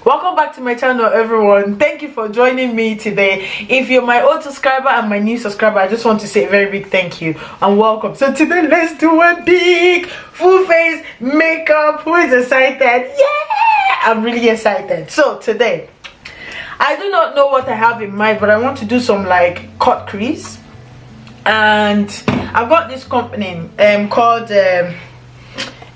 Welcome back to my channel, everyone. Thank you for joining me today. If you're my old subscriber and my new subscriber, I just want to say a very big thank you and welcome. So today let's do a big full face makeup. Who is excited? Yeah, I'm really excited. So today I do not know what I have in mind, but I want to do some like cut crease, and I've got this company called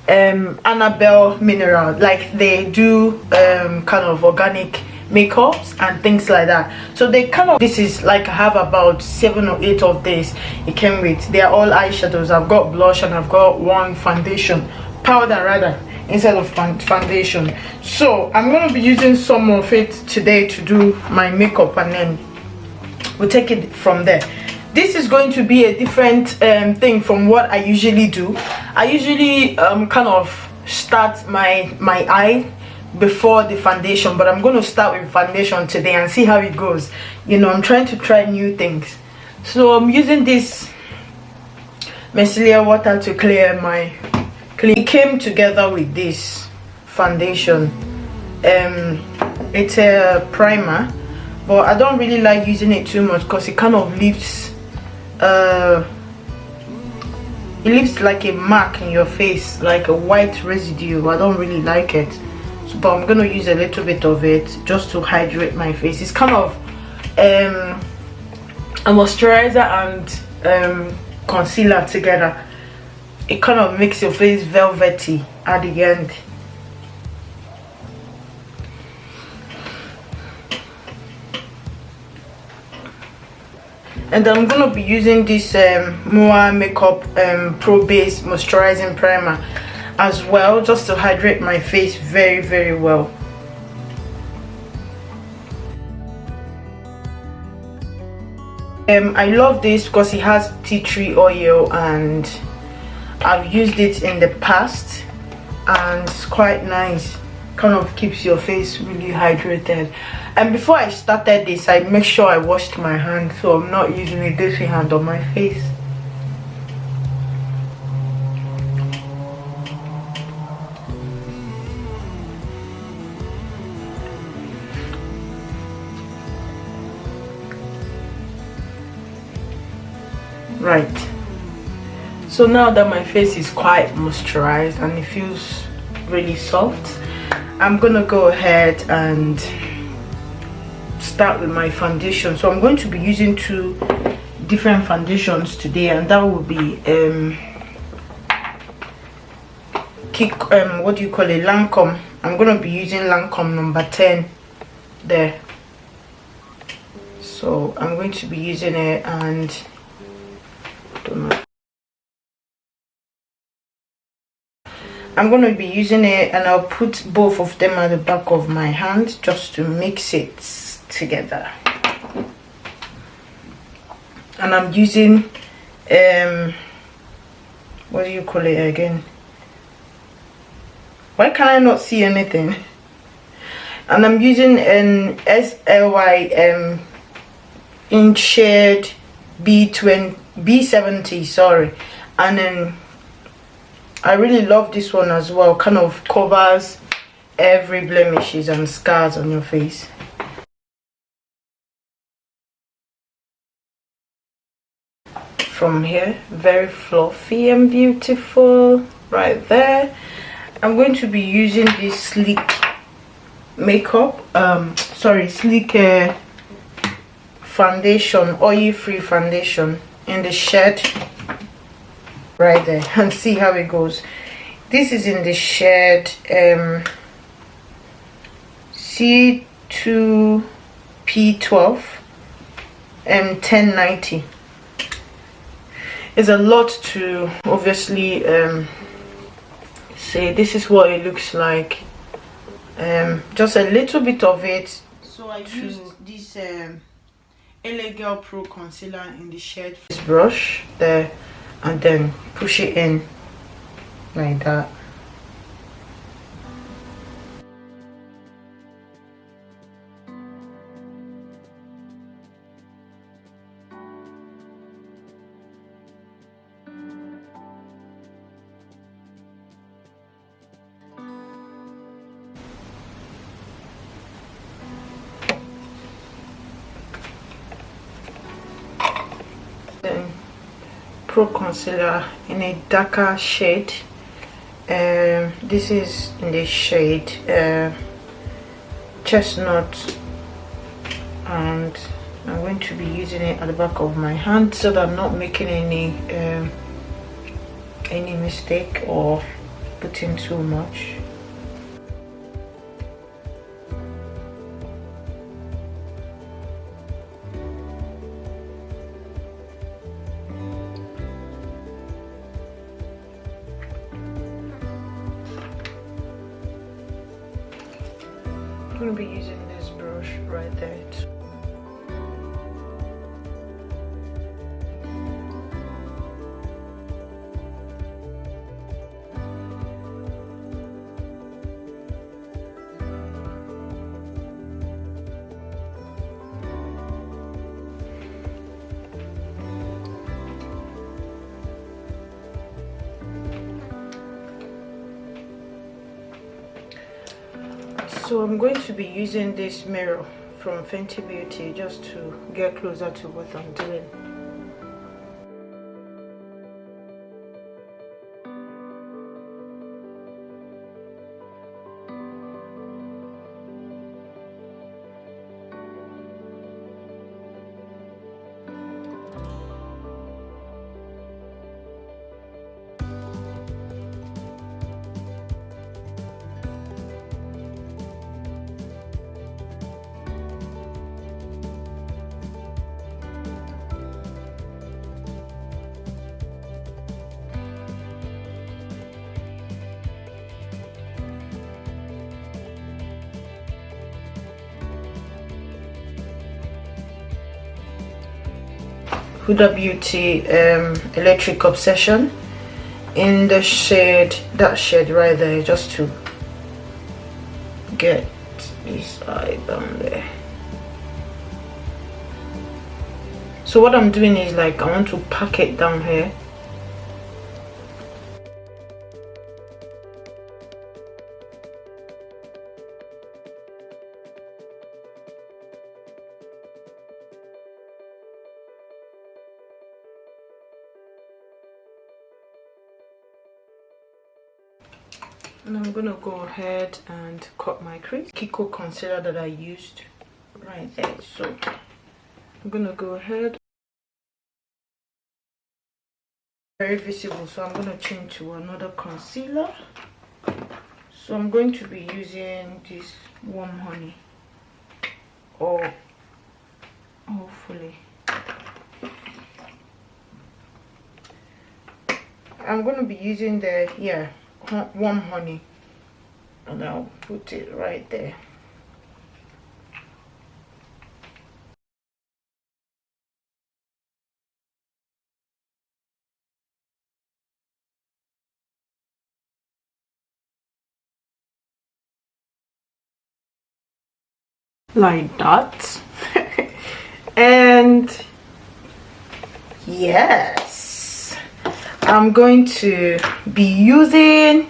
Annabelle mineral. Like they do kind of organic makeups and things like that. So they kind of, this is like I have about 7 or 8 of these. It came with, they are all eyeshadows. I've got blush and I've got one foundation powder rather instead of foundation. So I'm going to be using some of it today to do my makeup, and then we'll take it from there. This is going to be a different thing from what I usually do. I usually kind of start my eye before the foundation, but I'm going to start with foundation today and see how it goes. You know, I'm trying to try new things. So I'm using this micellar water to clear my clean. It came together with this foundation. It's a primer, but I don't really like using it too much because it kind of leaves it leaves like a mark in your face, like a white residue. I don't really like it, so, but I'm gonna use a little bit of it just to hydrate my face. It's kind of a moisturizer and concealer together. It kind of makes your face velvety at the end. And I'm gonna be using this Moa Makeup Pro Base Moisturizing Primer as well, just to hydrate my face very, very well. I love this because it has tea tree oil, and I've used it in the past, and it's quite nice. Kind of keeps your face really hydrated. And before I started this, I make sure I washed my hands, so I'm not using a dirty hand on my face. Right, so now that my face is quite moisturized and it feels really soft, I'm gonna go ahead and start with my foundation. So I'm going to be using 2 different foundations today, and that will be what do you call it, LANCOME. I'm going to be using LANCOME number 10 there. So I'm going to be using it, and don't know, I'm going to be using it, and I'll put both of them at the back of my hand just to mix it together. And I'm using what do you call it again? Why can I not see anything? And I'm using an SLY in shade B70, sorry. And then I really love this one as well. Kind of covers every blemishes and scars on your face. From here, very fluffy and beautiful right there. I'm going to be using this sleek makeup sleek foundation, oil-free foundation in the shade right there, and see how it goes. This is in the shade C2P12 1090. It's a lot to obviously say. This is what it looks like, just a little bit of it. So I used this L.A Girl Pro concealer in the shade brush there, and then push it in like that. Then Pro Concealer in a darker shade. This is in the shade Chestnut, and I'm going to be using it at the back of my hand so that I'm not making any mistake or putting too much. I'm going to be using this brush right there. So I'm going to be using this mirror from Fenty Beauty just to get closer to what I'm doing. Huda Beauty Electric Obsession in the shade, that shade right there, just to get this eye down there. So what I'm doing is, like, I want to pack it down here. And I'm gonna go ahead and cut my crease. Kiko concealer that I used right there. So I'm gonna go ahead. Very visible, so I'm gonna change to another concealer. So I'm going to be using this Warm Honey, or hopefully I'm gonna be using the Warm Honey, and I'll put it right there. Like that. And yes, I'm going to be using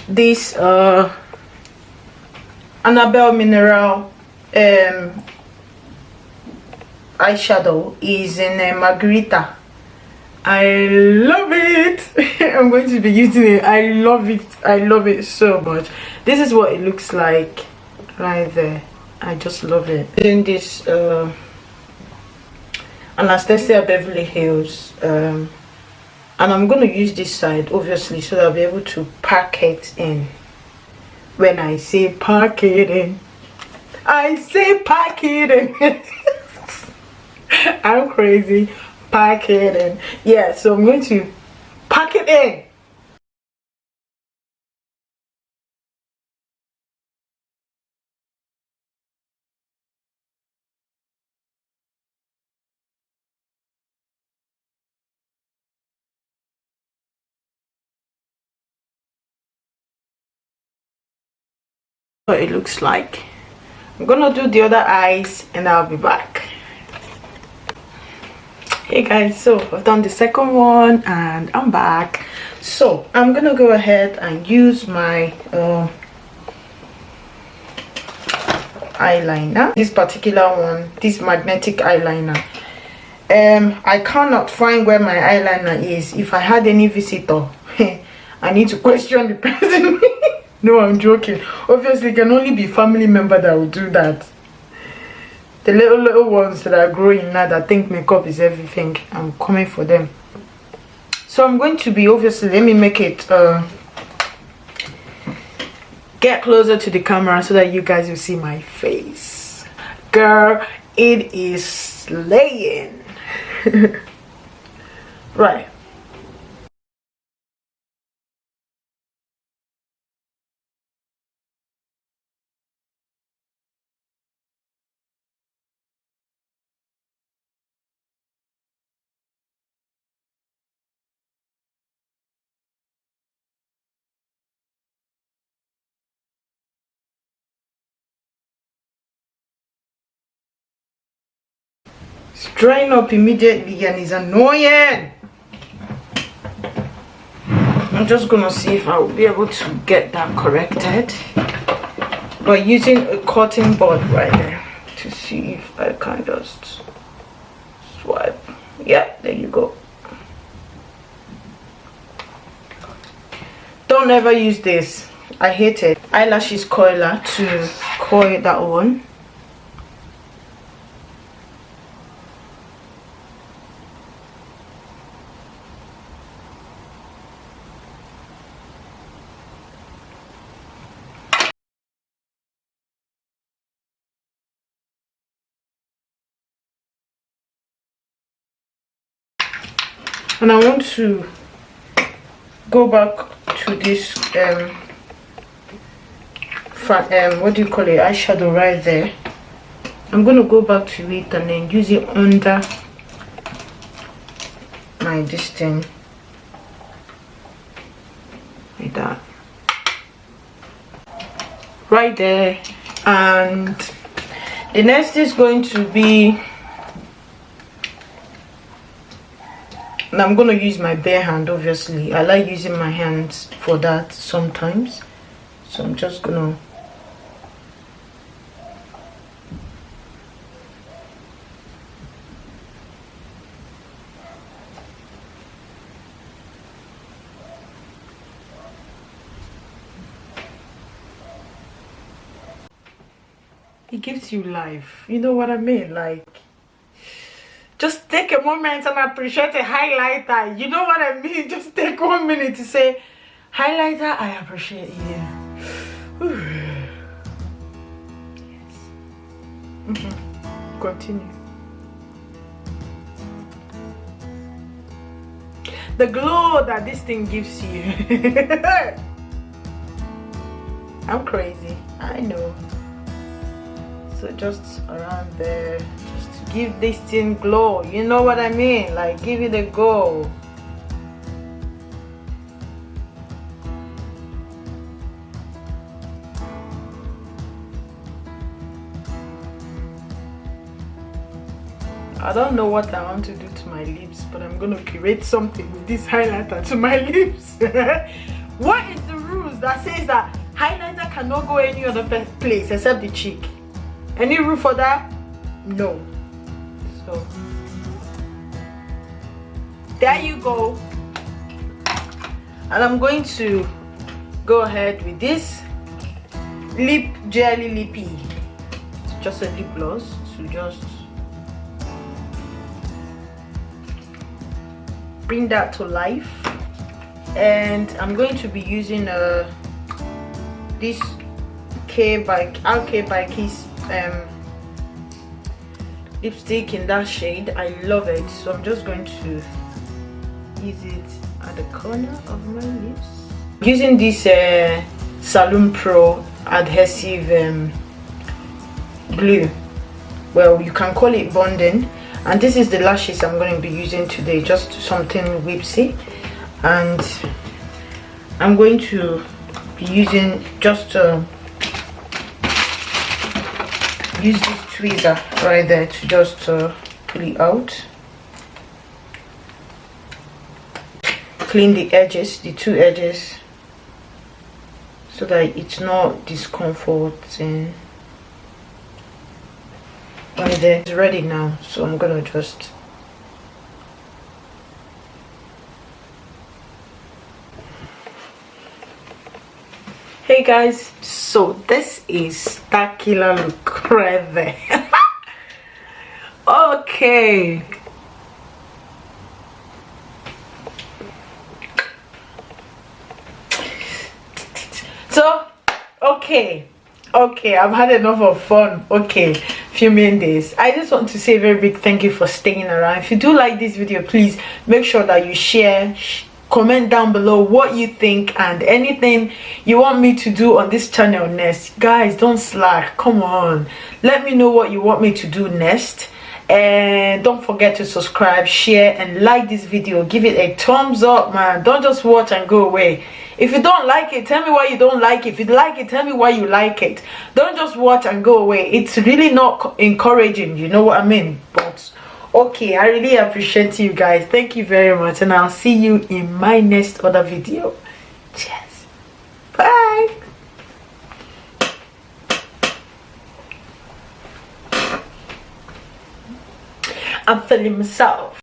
this Annabelle mineral eyeshadow. Is in a margarita. I love it. I'm going to be using it. I love it so much. This is what it looks like right there. I just love it. In this Anastasia Beverly Hills, and I'm going to use this side obviously so that I'll be able to pack it in. When I say pack it in, I say pack it in. I'm crazy. Pack it in. Yeah, so I'm going to pack it in. What it looks like. I'm gonna do the other eyes and I'll be back. Hey guys, so I've done the second one and I'm back. So I'm gonna go ahead and use my eyeliner. This particular one, this magnetic eyeliner, I cannot find where my eyeliner is. If I had any visitor, I need to question the person. No, I'm joking. Obviously it can only be family member that will do that. The little ones that are growing now that think makeup is everything, I'm coming for them. So I'm going to be, obviously, let me make it get closer to the camera so that you guys will see my face. Girl, it is slaying. Right. It's drying up immediately and it's annoying. I'm just gonna see if I will be able to get that corrected by using a cotton bud right there to see if I can just swipe. Yeah, there you go. Don't ever use this. I hate it. Eyelashes coiler to coil that one. And I want to go back to this what do you call it, eyeshadow right there. I'm going to go back to it and then use it under my this thing like that right there. And the next is going to be, and I'm gonna use my bare hand. Obviously I like using my hands for that sometimes, so I'm just gonna it gives you life, you know what I mean? Like, just take a moment and appreciate a highlighter. You know what I mean? Just take 1 minute to say, highlighter, I appreciate you. Yes. Continue. The glow that this thing gives you. I'm crazy, I know. So just around there, just to give this thing glow, you know what I mean? Like, give it a go. I don't know what I want to do to my lips, but I'm gonna create something with this highlighter to my lips. What is the rules that says that highlighter cannot go any other place except the cheek? Any rule for that? No. So there you go. And I'm going to go ahead with this lip jelly lippy. It's just a lip gloss to just bring that to life. And I'm going to be using this RK by Kiss lipstick in that shade. I love it, so I'm just going to use it at the corner of my lips using this Salon Pro adhesive glue. Well, you can call it bonding. And this is the lashes I'm going to be using today, just something whipsy. And I'm going to be using just use this tweezer right there to just pull it out, clean the edges, the two edges, so that it's not discomforting. Right there, it's ready now, so I'm gonna just Hey guys, so this is that killer look right there. Okay, so okay, I've had enough of fun. Okay, filming this. I just want to say a very big thank you for staying around. If you do like this video, please make sure that you share, comment down below what you think and anything you want me to do on this channel next. Guys, don't slack, come on, let me know what you want me to do next. And don't forget to subscribe, share and like this video. Give it a thumbs up, man. Don't just watch and go away. If you don't like it, tell me why you don't like it. If you like it, tell me why you like it. Don't just watch and go away. It's really not encouraging, you know what I mean? But okay, I really appreciate you guys. Thank you very much, and I'll see you in my next other video. Cheers, bye. I'm feeling myself.